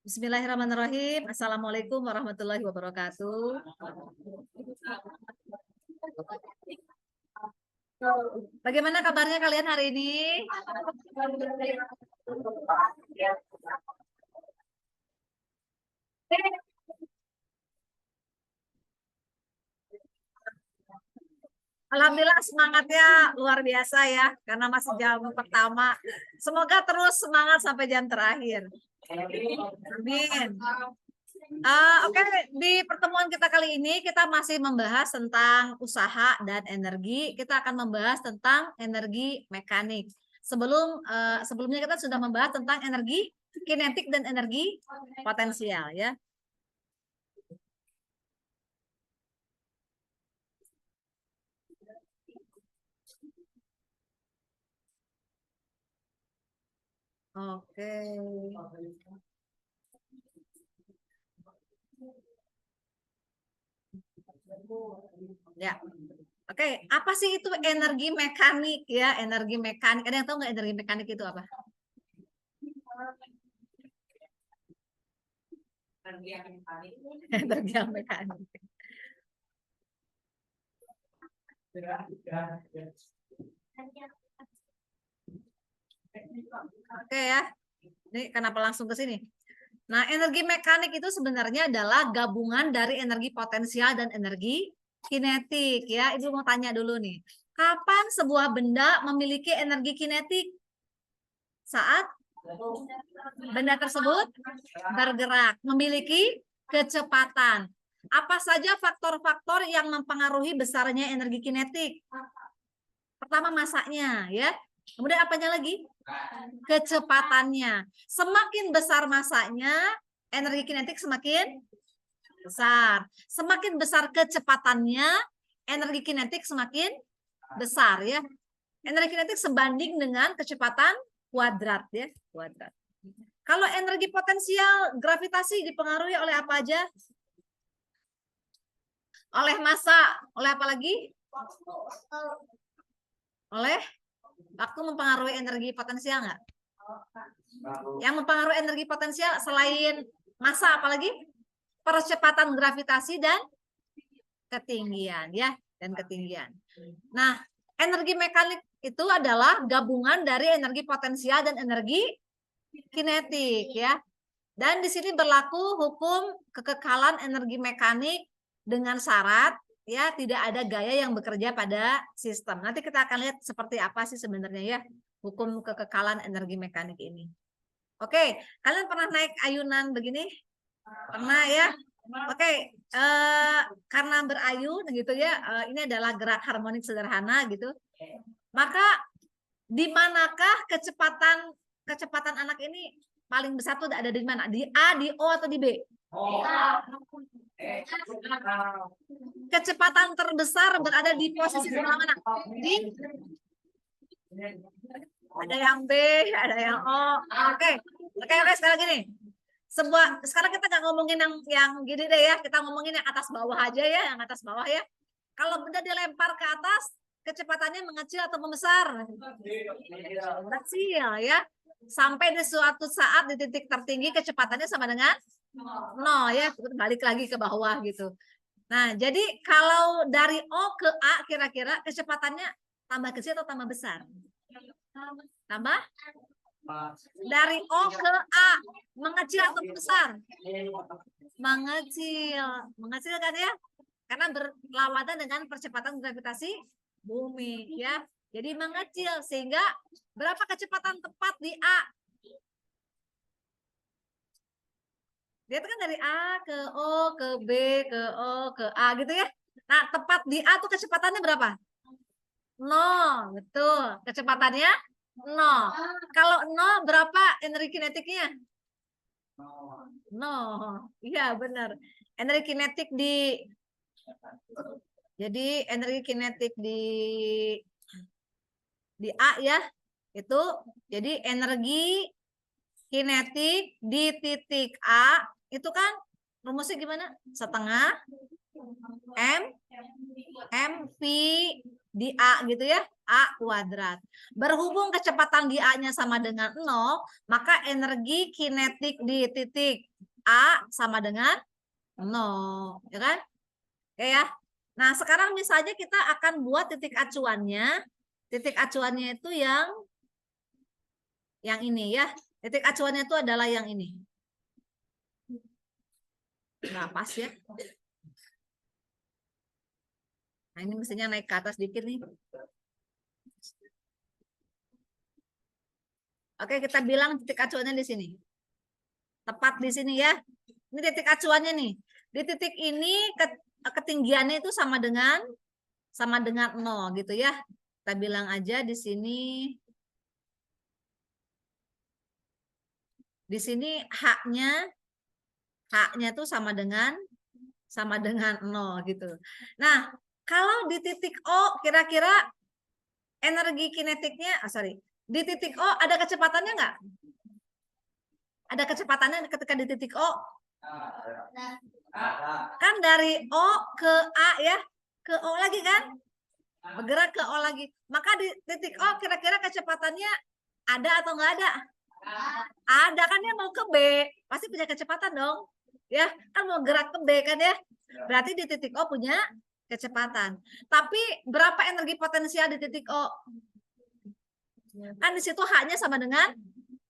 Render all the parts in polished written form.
Bismillahirrahmanirrahim. Assalamualaikum warahmatullahi wabarakatuh. Bagaimana kabarnya kalian hari ini? Alhamdulillah semangatnya luar biasa ya, karena masih jam pertama. Semoga terus semangat sampai jam terakhir. Amin. Oke, di pertemuan kita kali ini kita masih membahas tentang usaha dan energi. Kita akan membahas tentang energi mekanik. Sebelumnya kita sudah membahas tentang energi kinetik dan energi potensial ya. Oke. Ya. Oke, apa sih itu energi mekanik ya? Energi mekanik. Ada yang tahu nggak energi mekanik itu apa? Energi mekanik. Oke ya. Ini kenapa langsung ke sini? Nah, energi mekanik itu sebenarnya adalah gabungan dari energi potensial dan energi kinetik ya. Ibu mau tanya dulu nih. Kapan sebuah benda memiliki energi kinetik? Saat benda tersebut bergerak, memiliki kecepatan. Apa saja faktor-faktor yang mempengaruhi besarnya energi kinetik? Pertama masanya ya. Kemudian apanya lagi? Kecepatannya. Semakin besar masanya, energi kinetik semakin besar. Semakin besar kecepatannya, energi kinetik semakin besar ya. Energi kinetik sebanding dengan kecepatan kuadrat ya, kuadrat. Kalau energi potensial gravitasi dipengaruhi oleh apa aja? Oleh massa, oleh apa lagi? Oleh waktu mempengaruhi energi potensial nggak? Yang mempengaruhi energi potensial selain massa apalagi? Percepatan gravitasi dan ketinggian ya, dan ketinggian. Nah, energi mekanik itu adalah gabungan dari energi potensial dan energi kinetik ya. Dan di sini berlaku hukum kekekalan energi mekanik dengan syarat ya tidak ada gaya yang bekerja pada sistem. Nanti kita akan lihat seperti apa sih sebenarnya ya hukum kekekalan energi mekanik ini. Oke, kalian pernah naik ayunan begini? Pernah ya? Oke, karena berayun gitu ya, ini adalah gerak harmonik sederhana gitu. Maka di manakah kecepatan anak ini paling besar tuh ada di mana? Di A, di O atau di B? Kecepatan terbesar berada di posisi sebelah mana? Di ada yang B, ada yang O. Oke, sekarang gini. Sekarang kita nggak ngomongin yang gini deh ya, kita ngomongin yang atas bawah aja ya, yang atas bawah ya. Kalau benda dilempar ke atas, kecepatannya mengecil atau membesar? Mengecil ya. Sampai di suatu saat di titik tertinggi kecepatannya sama dengan 0 ya, balik lagi ke bawah gitu. Nah, jadi kalau dari O ke A kira-kira kecepatannya tambah kecil atau tambah besar? Tambah? Dari O ke A mengecil atau besar? Mengecil. Mengecil kan ya? Karena berlawanan dengan percepatan gravitasi bumi ya. Jadi mengecil sehingga berapa kecepatan tepat di A? Dia itu kan dari A ke O ke B ke O ke A gitu ya. Nah, tepat di A tuh kecepatannya berapa? 0, betul. Kecepatannya 0. Kalau 0 berapa energi kinetiknya? 0. Iya, benar. Energi kinetik jadi energi kinetik di A ya. Itu jadi energi kinetik di titik A itu kan rumusnya gimana? Setengah M V di A gitu ya, A kuadrat. Berhubung kecepatan di A-nya sama dengan 0, maka energi kinetik di titik A sama dengan 0, ya kan? Oke ya. Nah, sekarang misalnya kita akan buat titik acuannya. Titik acuannya itu yang ini ya. Titik acuannya itu adalah yang ini. Nggak pas ya. Nah, ini mestinya naik ke atas dikit nih. Oke, kita bilang titik acuannya di sini. Tepat di sini ya. Ini titik acuannya nih. Di titik ini ketinggiannya itu sama dengan 0 gitu ya. Kita bilang aja di sini. Di sini H-nya tuh sama dengan 0 gitu. Nah, kalau di titik O kira-kira energi kinetiknya, di titik O ada kecepatannya nggak? Ada kecepatannya ketika di titik O? Kan dari O ke A ya, ke O lagi kan? Bergerak ke O lagi. Maka di titik O kira-kira kecepatannya ada atau nggak ada? Ada kan, dia mau ke B, pasti punya kecepatan dong. Ya, kan mau gerak ke B kan ya. Berarti di titik O punya kecepatan. Tapi berapa energi potensial di titik O? Kan di situ H-nya sama dengan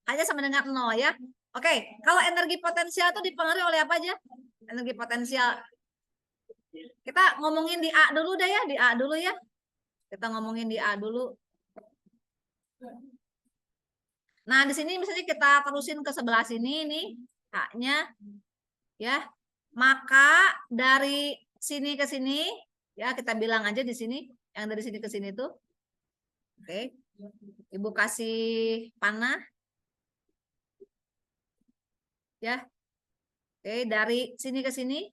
0 ya. Oke, kalau energi potensial itu dipengaruhi oleh apa aja? Energi potensial. Kita ngomongin di A dulu deh ya, di A dulu ya. Kita ngomongin di A dulu. Nah, di sini misalnya kita terusin ke sebelah sini nih, H-nya ya. Maka dari sini ke sini ya, kita bilang aja di sini, yang dari sini ke sini tuh. Oke. Ibu kasih panah. Ya. Oke, dari sini ke sini.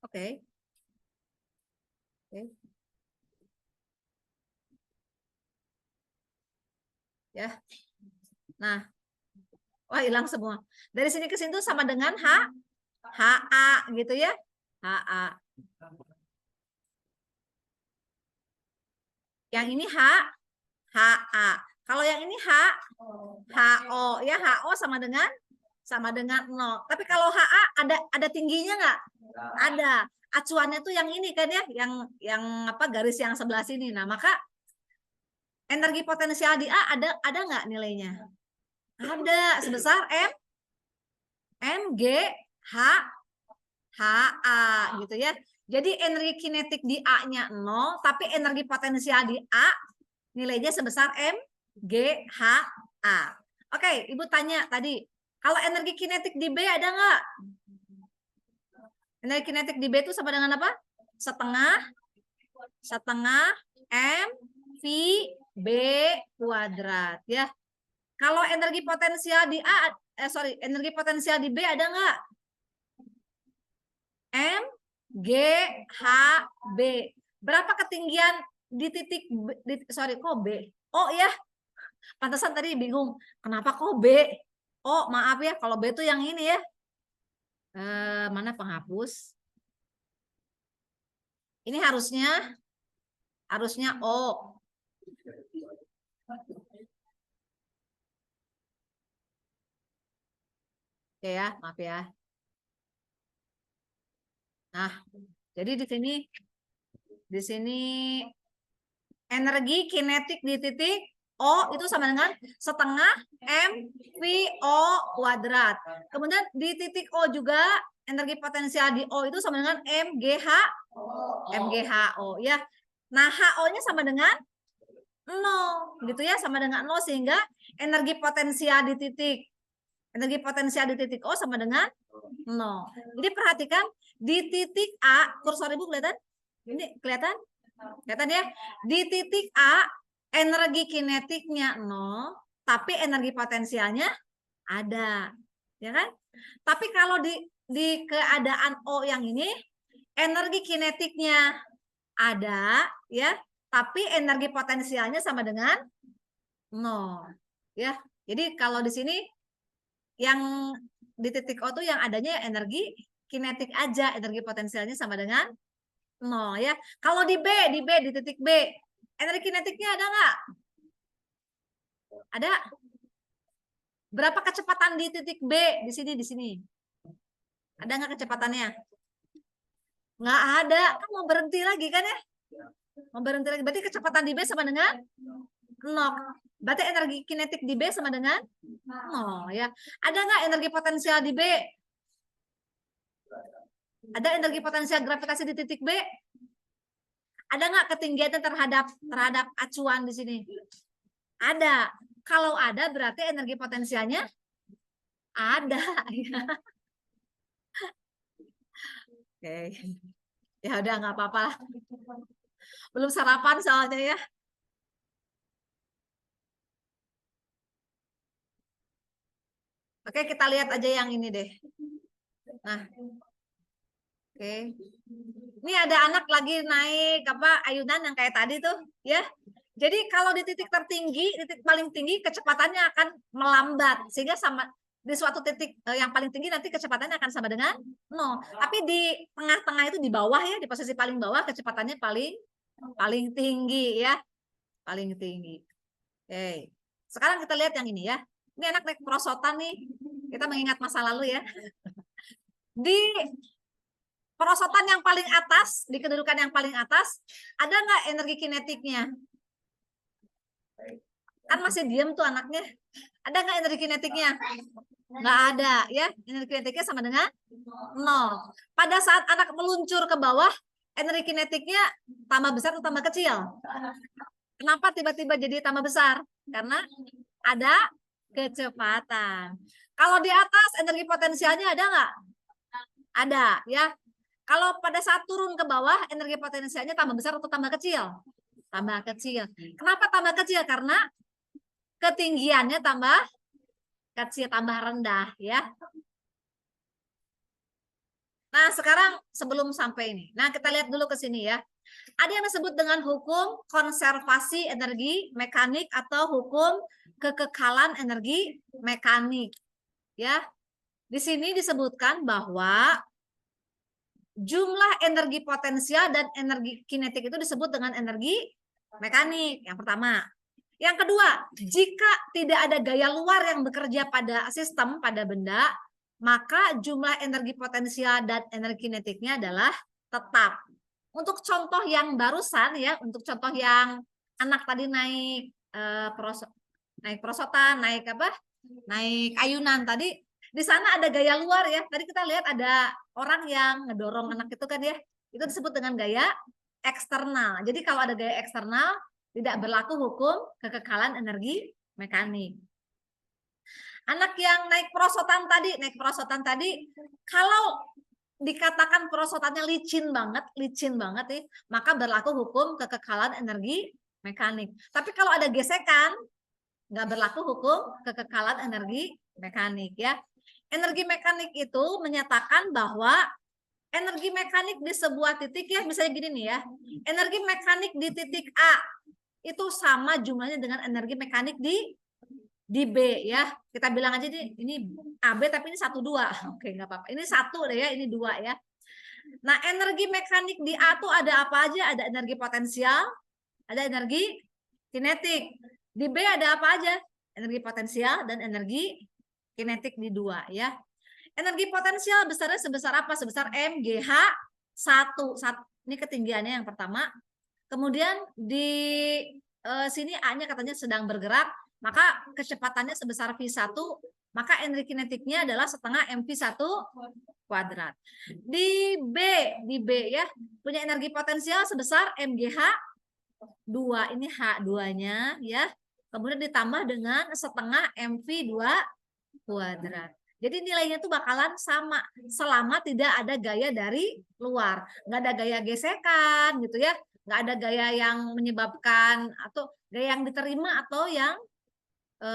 Oke. Oke. Ya. Nah, wah hilang semua. Dari sini ke sini tuh sama dengan HA gitu ya. HA. Yang ini HA. Kalau yang ini HO ya, HO sama dengan 0. Tapi kalau HA ada tingginya nggak? Ada. Acuannya tuh yang ini kan ya, yang apa, garis yang sebelah sini. Nah, maka energi potensial di A ada nggak nilainya? Ada, sebesar HA gitu ya. Jadi energi kinetik di A-nya 0, tapi energi potensial di A nilainya sebesar MGHA. Oke, Ibu tanya tadi, kalau energi kinetik di B ada nggak? Energi kinetik di B itu sama dengan apa? Setengah MV B kuadrat ya. Kalau energi potensial di A, energi potensial di B ada nggak? MGHB. Berapa ketinggian di titik kok B? Oh ya, pantesan tadi bingung. Kenapa kok B? Oh, maaf ya, kalau B itu yang ini ya. Mana penghapus? Ini harusnya O. Oke ya, maaf ya. Nah, jadi di sini energi kinetik di titik O itu sama dengan setengah MVO kuadrat. Kemudian di titik O juga energi potensial di O itu sama dengan MGHO ya. Nah, HO-nya sama dengan 0 gitu ya, sama dengan 0, sehingga energi potensial di titik O sama dengan 0. Jadi perhatikan di titik A, kursor Ibu kelihatan? Ini kelihatan? Kelihatan ya? Di titik A energi kinetiknya 0, tapi energi potensialnya ada. Ya kan? Tapi kalau di keadaan O yang ini, energi kinetiknya ada ya, tapi energi potensialnya sama dengan 0. Ya. Jadi kalau di sini yang di titik O tuh yang adanya energi kinetik aja, energi potensialnya sama dengan 0 ya. Kalau di titik B, energi kinetiknya ada nggak? Ada. Berapa kecepatan di titik B di sini? Ada nggak kecepatannya? Nggak ada. Kan mau berhenti lagi kan ya? Mau berhenti lagi. Berarti kecepatan di B sama dengan 0. Berarti energi kinetik di B sama dengan 0 ya. Ada nggak energi potensial di B? Ada energi potensial gravitasi di titik B? Ada nggak ketinggiannya terhadap acuan di sini? Ada. Kalau ada berarti energi potensialnya ada. Oke. Ya udah nggak apa-apa. Belum sarapan soalnya ya. Oke, kita lihat aja yang ini deh. Nah. Oke. Ini ada anak lagi naik ayunan yang kayak tadi tuh, ya. Jadi kalau di titik tertinggi, titik paling tinggi kecepatannya akan melambat sehingga sama di suatu titik yang paling tinggi nanti kecepatannya akan sama dengan 0. Tapi di tengah-tengah itu di bawah ya, di posisi paling bawah kecepatannya paling tinggi ya. Paling tinggi. Oke. Sekarang kita lihat yang ini ya. Ini anak naik perosotan nih. Kita mengingat masa lalu ya. Di perosotan yang paling atas, di kedudukan yang paling atas, ada nggak energi kinetiknya? Kan masih diem tuh anaknya. Ada nggak energi kinetiknya? Nggak ada, ya. Energi kinetiknya sama dengan 0. Pada saat anak meluncur ke bawah, energi kinetiknya tambah besar atau tambah kecil? Kenapa tiba-tiba jadi tambah besar? Karena ada kecepatan. Kalau di atas, energi potensialnya ada nggak? Ada, ya. Kalau pada saat turun ke bawah, energi potensialnya tambah besar atau tambah kecil? Tambah kecil. Kenapa tambah kecil? Karena ketinggiannya tambah kecil, tambah rendah ya. Nah, sekarang sebelum sampai ini. Nah, kita lihat dulu ke sini ya. Ada yang disebut dengan hukum konservasi energi mekanik atau hukum kekekalan energi mekanik. Ya. Di sini disebutkan bahwa jumlah energi potensial dan energi kinetik itu disebut dengan energi mekanik. Yang pertama. Yang kedua, jika tidak ada gaya luar yang bekerja pada sistem, pada benda, maka jumlah energi potensial dan energi kinetiknya adalah tetap. Untuk contoh yang barusan ya, untuk contoh yang anak tadi naik perosotan, naik ayunan tadi, di sana ada gaya luar ya. Tadi kita lihat ada orang yang ngedorong anak itu kan ya. Itu disebut dengan gaya eksternal. Jadi kalau ada gaya eksternal, tidak berlaku hukum kekekalan energi mekanik. Anak yang naik perosotan tadi, kalau dikatakan perosotannya licin banget nih, maka berlaku hukum kekekalan energi mekanik. Tapi kalau ada gesekan, nggak berlaku hukum kekekalan energi mekanik ya. Energi mekanik itu menyatakan bahwa energi mekanik di sebuah titik ya, misalnya gini nih ya, energi mekanik di titik A itu sama jumlahnya dengan energi mekanik di B ya. Kita bilang aja ini AB tapi ini 1 2. Oke, nggak apa-apa. Ini 1 deh ya, ini 2 ya. Nah, energi mekanik di A tuh ada apa aja? Ada energi potensial, ada energi kinetik. Di B ada apa aja? Energi potensial dan energi kinetik di 2 ya. Energi potensial besarnya sebesar apa? Sebesar MGH 1. Ini ketinggiannya yang pertama. Kemudian di sini A-nya katanya sedang bergerak, maka kecepatannya sebesar V1, maka energi kinetiknya adalah setengah MV1 kuadrat. Di B ya, punya energi potensial sebesar MGH 2, ini H2-nya ya. Kemudian ditambah dengan setengah MV2 kuadrat. Jadi nilainya tuh bakalan sama selama tidak ada gaya dari luar. Nggak ada gaya gesekan gitu ya. Nggak ada gaya yang menyebabkan atau gaya yang diterima atau yang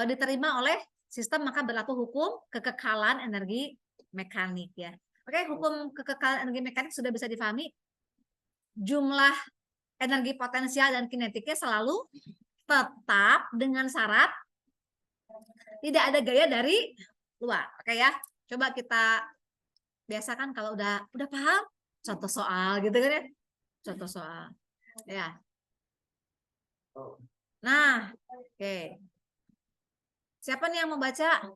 diterima oleh sistem, maka berlaku hukum kekekalan energi mekanik ya. Oke, hukum kekekalan energi mekanik sudah bisa dipahami. Jumlah energi potensial dan kinetiknya selalu tetap dengan syarat tidak ada gaya dari luar. Oke ya, coba kita biasakan kalau udah paham contoh soal gitu kan ya. contoh soal. Ya. Nah, oke. Siapa nih yang mau baca?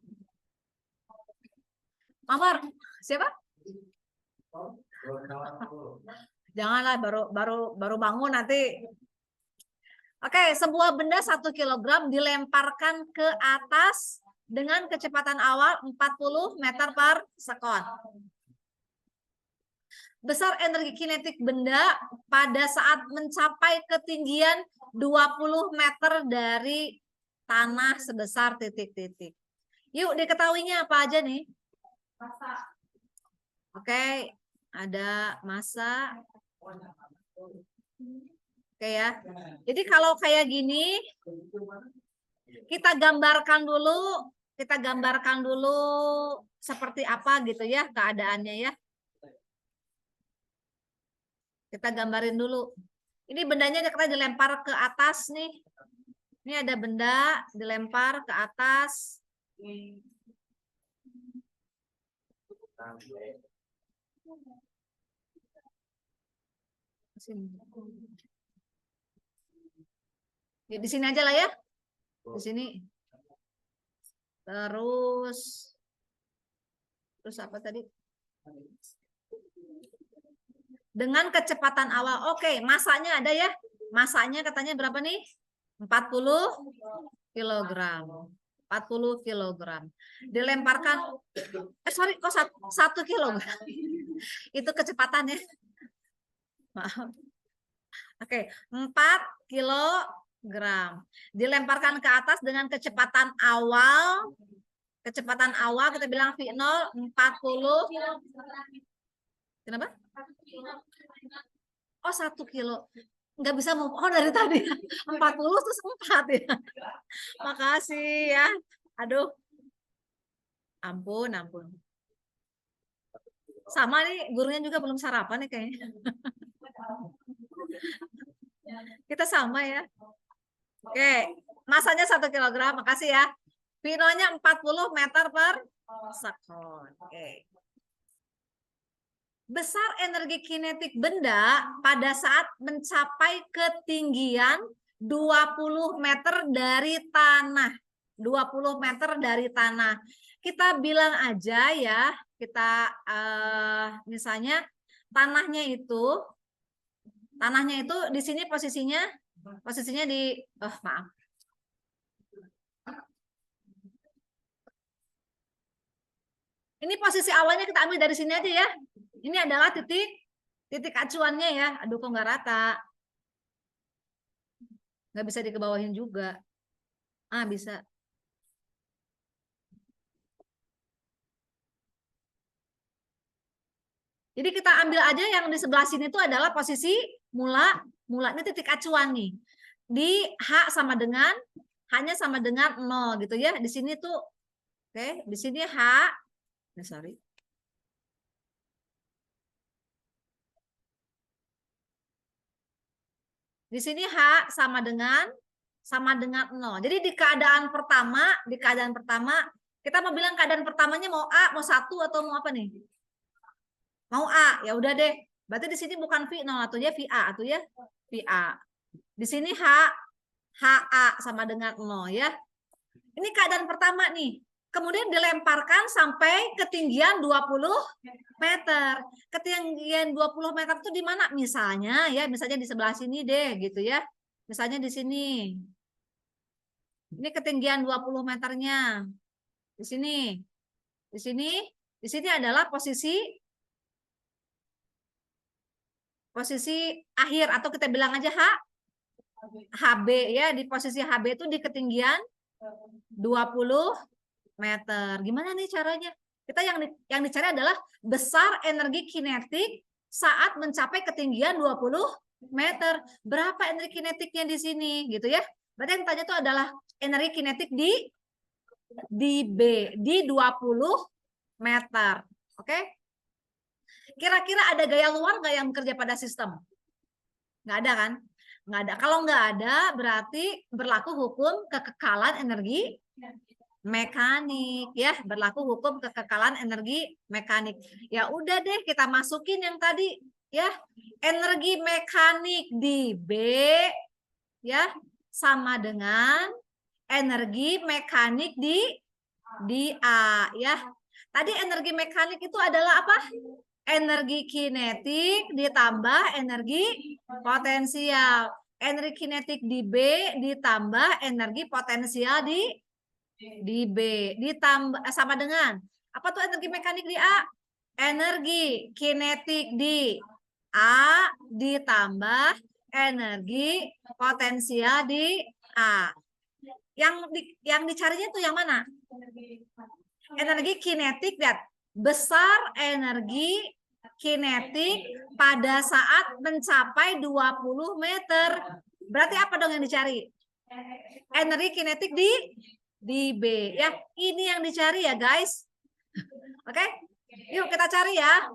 Mawar, siapa? Janganlah baru bangun nanti. Oke, sebuah benda 1 kilogram dilemparkan ke atas dengan kecepatan awal 40 meter per sekon. Besar energi kinetik benda pada saat mencapai ketinggian 20 meter dari tanah sebesar titik-titik. Yuk, diketahuinya apa aja nih? Oke, ada massa. Oke ya. Jadi kalau kayak gini, kita gambarkan dulu seperti apa gitu ya keadaannya ya. Kita gambarin dulu. Ini bendanya kita dilempar ke atas nih. Ini ada benda dilempar ke atas. Ya, di sini aja lah ya. Di sini. Terus apa tadi? Dengan kecepatan awal. Oke, masanya ada ya. Masanya katanya berapa nih? 40 kilogram. 40 kilogram. Dilemparkan, sorry, kok 1 kilogram. Itu kecepatannya. Maaf. Oke, 4 kilogram. Dilemparkan ke atas dengan kecepatan awal. Kecepatan awal kita bilang V0 40. Kenapa? Oh, 1 kilo. Nggak bisa move on dari tadi. 40 terus 4 ya. Makasih ya. Aduh. Ampun. Sama nih, gurunya juga belum sarapan nih kayaknya. Kita sama ya. Oke, masanya 1 kilogram. Makasih ya. V0-nya 40 meter per sekon. Oke. Besar energi kinetik benda pada saat mencapai ketinggian 20 meter dari tanah. 20 meter dari tanah. Kita bilang aja ya, kita misalnya tanahnya itu di sini posisinya di maaf. Ini posisi awalnya kita ambil dari sini aja ya. Ini adalah titik acuannya ya. Aduh, kok nggak rata. Nggak bisa dikebawahin juga. Ah, bisa. Jadi kita ambil aja yang di sebelah sini itu adalah posisi mulanya titik acuan nih. Di H sama dengan, hanya sama dengan 0 gitu ya. Di sini tuh, oke, di sini H, sorry. Di sini H sama dengan 0. Jadi di keadaan pertama kita mau bilang keadaan pertamanya mau A, mau 1 atau mau apa nih? Mau A, ya udah deh. Berarti di sini bukan V0 atau ya VA atau ya VA. Di sini HA sama dengan 0 ya. Ini keadaan pertama nih. Kemudian dilemparkan sampai ketinggian 20 meter. Ketinggian 20 meter itu di mana? Misalnya di sebelah sini deh gitu ya. Misalnya di sini. Ini ketinggian 20 meternya. Di sini. Di sini adalah posisi akhir atau kita bilang aja HB ya. Di posisi HB itu di ketinggian 20 meter. Gimana nih caranya? Kita yang dicari adalah besar energi kinetik saat mencapai ketinggian 20 meter. Berapa energi kinetiknya di sini gitu ya? Berarti yang tanya itu adalah energi kinetik di B, di 20 meter. Oke? Kira-kira ada gaya luar nggak yang bekerja pada sistem? Nggak ada kan? Nggak ada. Kalau nggak ada, berarti berlaku hukum kekekalan energi mekanik ya, berlaku hukum kekekalan energi mekanik. Ya udah deh, kita masukin yang tadi ya. Energi mekanik di B ya sama dengan energi mekanik di A ya. Tadi energi mekanik itu adalah apa? Energi kinetik ditambah energi potensial. Energi kinetik di B ditambah energi potensial di B ditambah sama dengan apa tuh energi mekanik di A? Energi kinetik di A ditambah energi potensial di A. Yang dicarinya tuh yang mana? Energi kinetik, lihat. Besar energi kinetik pada saat mencapai 20 meter. Berarti apa dong yang dicari? Energi kinetik di B ya. Ini yang dicari ya, guys. Oke? Yuk kita cari ya.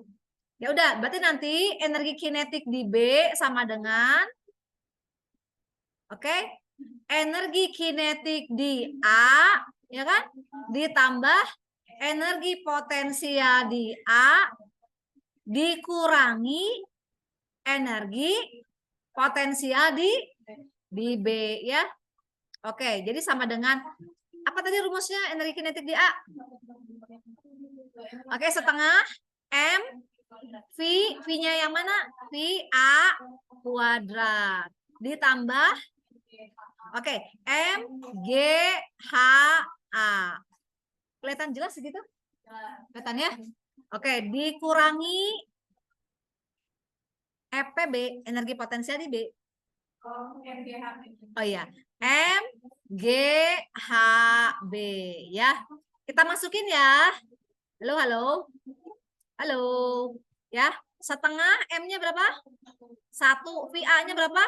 Ya udah, berarti nanti energi kinetik di B sama dengan energi kinetik di A ya kan? Ditambah energi potensial di A dikurangi energi potensial di B ya. Oke, jadi sama dengan apa tadi rumusnya energi kinetik di A? Oke, setengah M V-nya yang mana? V A kuadrat ditambah M G H A. Kelihatan jelas segitu? Kelihatan ya? Oke, dikurangi FPB, energi potensial di B. Oh iya, M G H B ya. Kita masukin ya. Halo, halo. Halo. Ya, setengah M-nya berapa? 1. VA-nya berapa?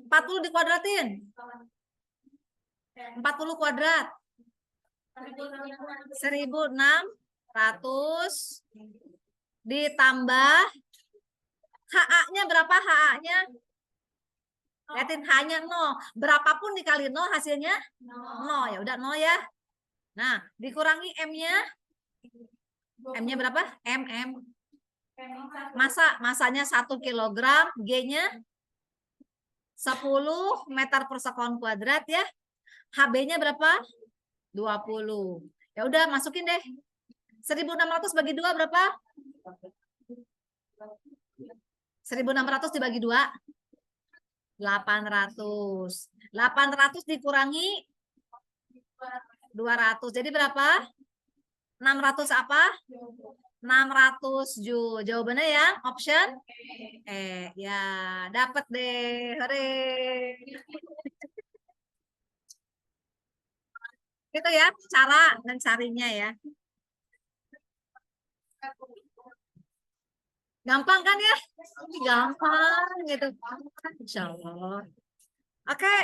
40 dikuadratin. 40 kuadrat. 1.600 ditambah HA-nya berapa? HA-nya? Lihatin H-nya 0. Berapapun dikali 0 hasilnya 0. Ya udah 0 ya. Nah, dikurangi M-nya. M-nya berapa? MM. Masanya 1 kilogram, G-nya 10 meter per sekon kuadrat ya. HB-nya berapa? 20. Ya udah masukin deh. 1.600 bagi 2 berapa? 1.600 dibagi 2. 800. 800 dikurangi 200. Jadi berapa? 600 apa? 600 Joule. Jawabannya yang option ya, dapat deh. Hore. Itu ya cara mencarinya ya. Gampang kan ya? Gampang gitu. Insya Allah. Oke,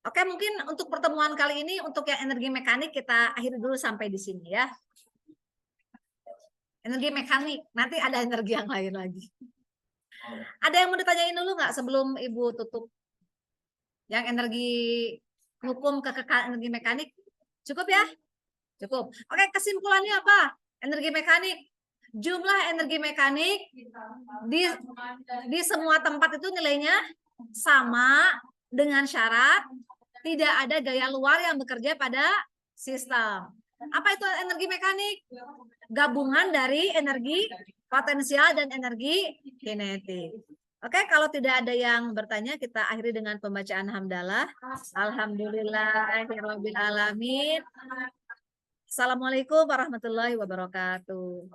Oke, mungkin untuk pertemuan kali ini untuk yang energi mekanik kita akhiri dulu sampai di sini ya. Energi mekanik, nanti ada energi yang lain lagi. Ada yang mau ditanyain dulu nggak sebelum Ibu tutup? Yang energi hukum kekekalan energi mekanik cukup ya? Cukup. Oke, kesimpulannya apa? Energi mekanik. Jumlah energi mekanik di semua tempat itu nilainya sama dengan syarat tidak ada gaya luar yang bekerja pada sistem. Apa itu energi mekanik? Gabungan dari energi potensial dan energi kinetik. Oke, kalau tidak ada yang bertanya, kita akhiri dengan pembacaan hamdalah. Alhamdulillahirabbil alamin. Assalamualaikum warahmatullahi wabarakatuh.